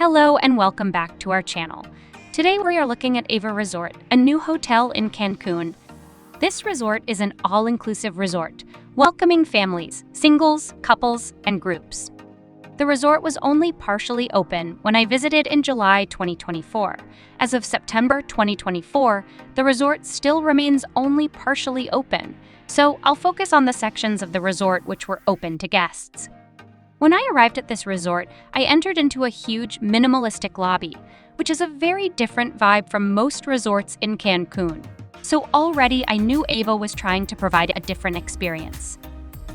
Hello and welcome back to our channel. Today we are looking at AVA Resort, a new hotel in Cancun. This resort is an all-inclusive resort, welcoming families, singles, couples, and groups. The resort was only partially open when I visited in July 2024. As of September 2024, the resort still remains only partially open, so I'll focus on the sections of the resort which were open to guests. When I arrived at this resort, I entered into a huge, minimalistic lobby, which is a very different vibe from most resorts in Cancun. So already I knew AVA was trying to provide a different experience.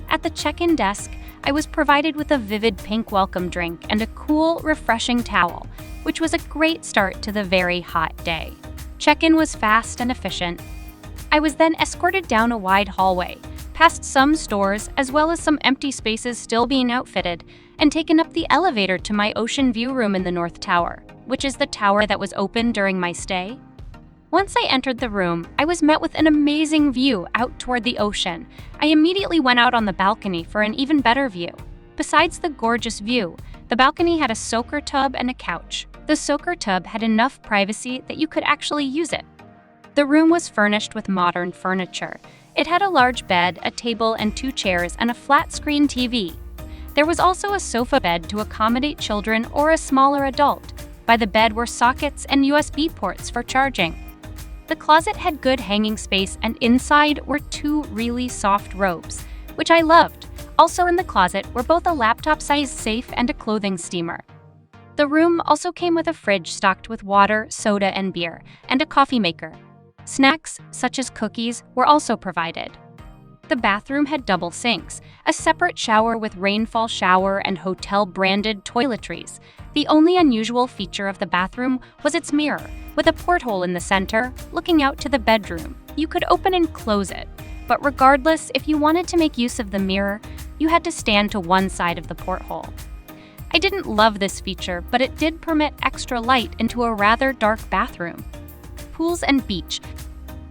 At the check-in desk, I was provided with a vivid pink welcome drink and a cool, refreshing towel, which was a great start to the very hot day. Check-in was fast and efficient. I was then escorted down a wide hallway, past some stores as well as some empty spaces still being outfitted, and taken up the elevator to my ocean view room in the North Tower, which is the tower that was open during my stay. Once I entered the room, I was met with an amazing view out toward the ocean. I immediately went out on the balcony for an even better view. Besides the gorgeous view, the balcony had a soaker tub and a couch. The soaker tub had enough privacy that you could actually use it. The room was furnished with modern furniture. It had a large bed, a table, and 2 chairs, and a flat-screen TV. There was also a sofa bed to accommodate children or a smaller adult. By the bed were sockets and USB ports for charging. The closet had good hanging space, and inside were 2 really soft robes, which I loved. Also in the closet were both a laptop-sized safe and a clothing steamer. The room also came with a fridge stocked with water, soda, and beer, and a coffee maker. Snacks, such as cookies, were also provided. The bathroom had double sinks, a separate shower with rainfall shower and hotel-branded toiletries. The only unusual feature of the bathroom was its mirror, with a porthole in the center, looking out to the bedroom. You could open and close it, but regardless, if you wanted to make use of the mirror, you had to stand to one side of the porthole. I didn't love this feature, but it did permit extra light into a rather dark bathroom. Pools and beach.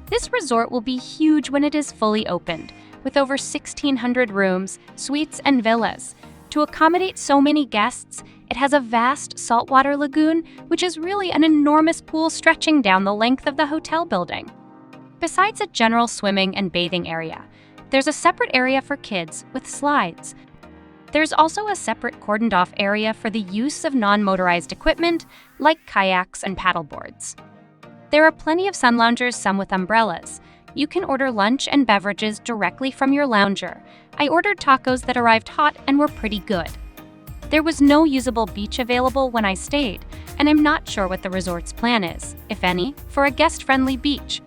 This resort will be huge when it is fully opened, with over 1,600 rooms, suites, and villas. To accommodate so many guests, it has a vast saltwater lagoon, which is really an enormous pool stretching down the length of the hotel building. Besides a general swimming and bathing area, there's a separate area for kids with slides. There's also a separate cordoned-off area for the use of non-motorized equipment like kayaks and paddleboards. There are plenty of sun loungers, some with umbrellas. You can order lunch and beverages directly from your lounger. I ordered tacos that arrived hot and were pretty good. There was no usable beach available when I stayed, and I'm not sure what the resort's plan is, if any, for a guest-friendly beach.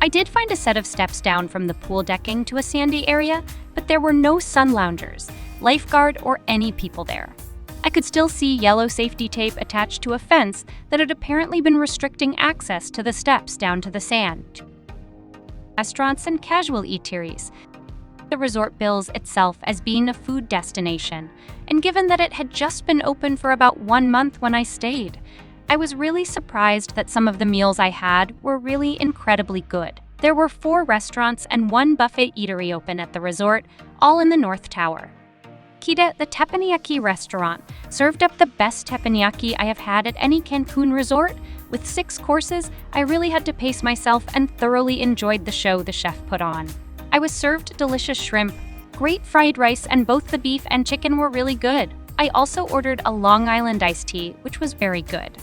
I did find a set of steps down from the pool decking to a sandy area, but there were no sun loungers, lifeguard, or any people there. I could still see yellow safety tape attached to a fence that had apparently been restricting access to the steps down to the sand. Restaurants and casual eateries. The resort bills itself as being a food destination, and given that it had just been open for about 1 month when I stayed, I was really surprised that some of the meals I had were really incredibly good. There were 4 restaurants and 1 buffet eatery open at the resort, all in the North Tower. Kita, the teppanyaki restaurant, served up the best teppanyaki I have had at any Cancun resort. With 6 courses, I really had to pace myself and thoroughly enjoyed the show the chef put on. I was served delicious shrimp, great fried rice, and both the beef and chicken were really good. I also ordered a Long Island iced tea, which was very good.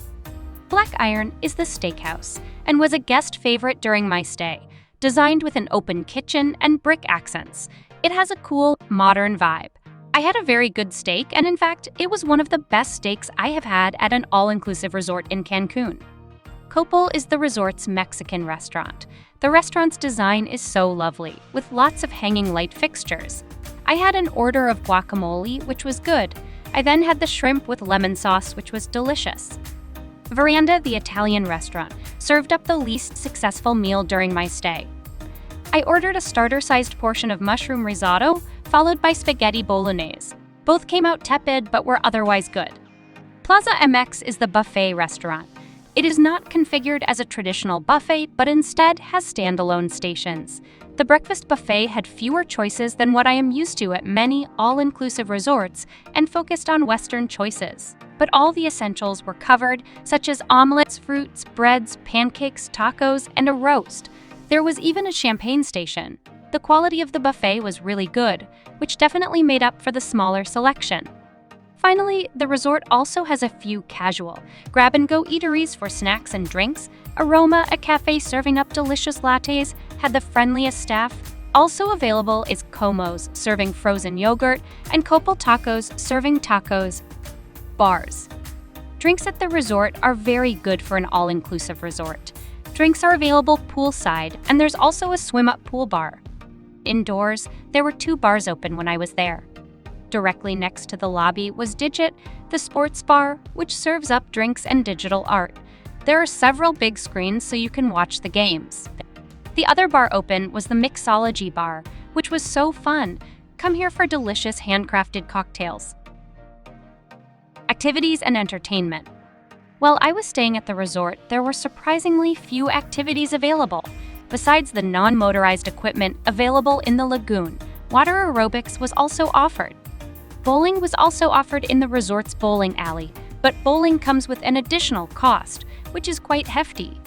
Black Iron is the steakhouse and was a guest favorite during my stay. Designed with an open kitchen and brick accents, it has a cool, modern vibe. I had a very good steak, and in fact, it was one of the best steaks I have had at an all-inclusive resort in Cancun. Copal is the resort's Mexican restaurant. The restaurant's design is so lovely, with lots of hanging light fixtures. I had an order of guacamole, which was good. I then had the shrimp with lemon sauce, which was delicious. Veranda, the Italian restaurant, served up the least successful meal during my stay. I ordered a starter-sized portion of mushroom risotto, followed by spaghetti bolognese. Both came out tepid but were otherwise good. Plaza MX is the buffet restaurant. It is not configured as a traditional buffet, but instead has standalone stations. The breakfast buffet had fewer choices than what I am used to at many all-inclusive resorts and focused on Western choices. but all the essentials were covered, such as omelets, fruits, breads, pancakes, tacos, and a roast. There was even a champagne station. The quality of the buffet was really good, which definitely made up for the smaller selection. Finally, the resort also has a few casual, grab-and-go eateries for snacks and drinks. Aroma, a cafe serving up delicious lattes, had the friendliest staff. Also available is Como's, serving frozen yogurt, and Copal Tacos, serving tacos. Bars. Drinks at the resort are very good for an all-inclusive resort. Drinks are available poolside, and there's also a swim-up pool bar. Indoors, there were 2 bars open when I was there. Directly next to the lobby was Digit, the sports bar, which serves up drinks and digital art. There are several big screens so you can watch the games. The other bar open was the Mixology bar, which was so fun. Come here for delicious handcrafted cocktails. Activities and entertainment. While I was staying at the resort, there were surprisingly few activities available. Besides the non-motorized equipment available in the lagoon, water aerobics was also offered. Bowling was also offered in the resort's bowling alley, but bowling comes with an additional cost, which is quite hefty.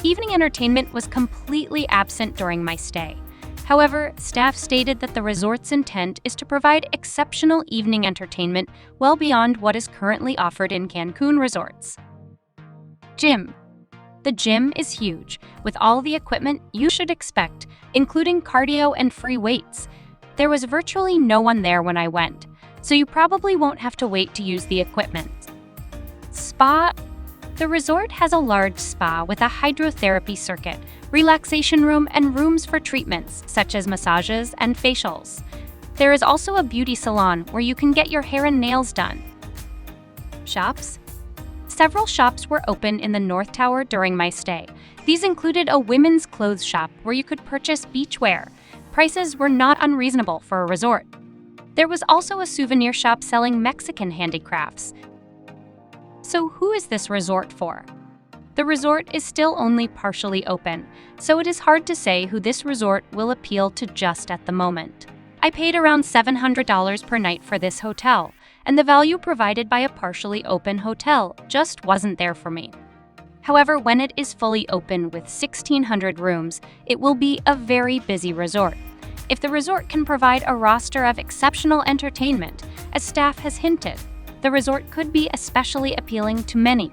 Evening entertainment was completely absent during my stay. However, staff stated that the resort's intent is to provide exceptional evening entertainment well beyond what is currently offered in Cancun resorts. Gym. The gym is huge, with all the equipment you should expect, including cardio and free weights. There was virtually no one there when I went, so you probably won't have to wait to use the equipment. Spa. The resort has a large spa with a hydrotherapy circuit, relaxation room, and rooms for treatments such as massages and facials. There is also a beauty salon where you can get your hair and nails done. Shops. Several shops were open in the North Tower during my stay. These included a women's clothes shop where you could purchase beachwear. Prices were not unreasonable for a resort. There was also a souvenir shop selling Mexican handicrafts. So who is this resort for? The resort is still only partially open, so it is hard to say who this resort will appeal to just at the moment. I paid around $700 per night for this hotel, and the value provided by a partially open hotel just wasn't there for me. However, when it is fully open with 1,600 rooms, it will be a very busy resort. If the resort can provide a roster of exceptional entertainment, as staff has hinted, the resort could be especially appealing to many.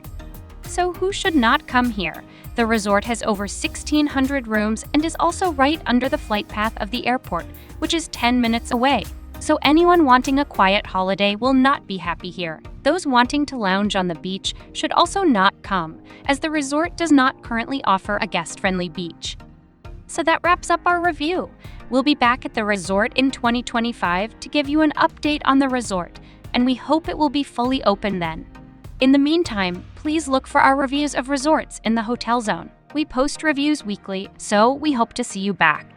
So who should not come here? The resort has over 1,600 rooms and is also right under the flight path of the airport, which is 10 minutes away. So anyone wanting a quiet holiday will not be happy here. Those wanting to lounge on the beach should also not come, as the resort does not currently offer a guest-friendly beach. So that wraps up our review. We'll be back at the resort in 2025 to give you an update on the resort, and we hope it will be fully open then. In the meantime, please look for our reviews of resorts in the Hotel Zone. We post reviews weekly, so we hope to see you back.